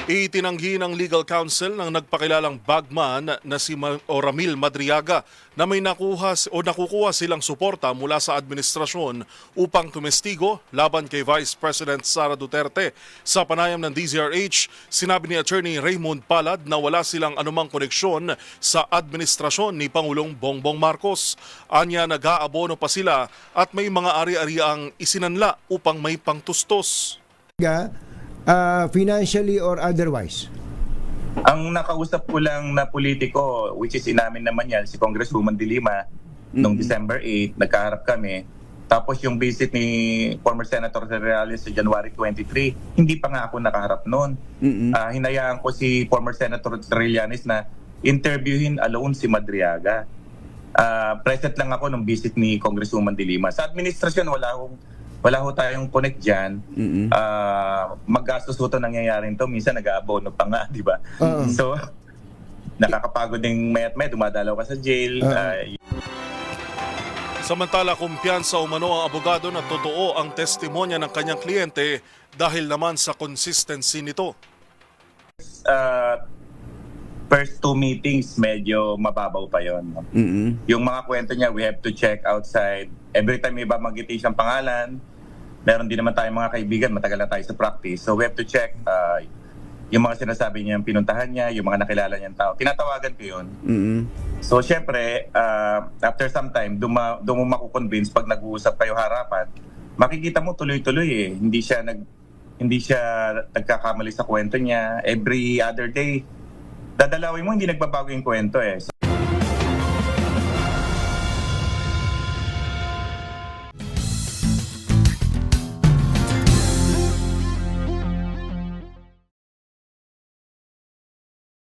Itinanggi ng legal counsel ng nagpakilalang bagman na si Ramil Madriaga na may nakukuha silang suporta mula sa administrasyon upang tumestigo laban kay Vice President Sara Duterte. Sa panayam ng DZRH, sinabi ni Attorney Raymond Palad na wala silang anumang koneksyon sa administrasyon ni Pangulong Bongbong Marcos. Anya, nag-aabono pa sila at may mga ari-ariang isinanla upang may pangtustos. Financially or otherwise? Ang nakausap ko lang na politiko, which is inamin naman yan, si Congresswoman De Lima, noong December 8, nagkaharap kami. Tapos yung visit ni former Senator Reales sa January 23, hindi pa nga ako nakaharap noon. Hinayaan ko si former Senator Trillanes na interviewin alone si Madriaga. Present lang ako nung visit ni Congresswoman De Lima. Sa administrasyon, wala ho tayong connect dyan. Maggastos ho ito nangyayari ito. Minsan nag-aabono pa nga, di ba? So, nakakapagod din mayat-may, dumadalaw ka sa jail. Samantala, kumpiyansa umano ang abogado na totoo ang testimonya ng kanyang kliyente dahil naman sa consistency nito. First two meetings, medyo mababaw pa yon. Yung mga kwento niya, we have to check outside. Every time may babanggitin siyang pangalan, meron din naman tayong mga kaibigan, matagal na tayo sa practice. So we have to check yung mga sinasabi niya, yung pinuntahan niya, yung mga nakilala niyang tao. Tinatawagan ko yun. So syempre, after some time, doon mo makukonvince pag nag-uusap kayo harapan, makikita mo tuloy-tuloy eh. Hindi siya nagkakamali sa kwento niya. Every other day, dadalawin mo, hindi nagbabago yung kwento eh.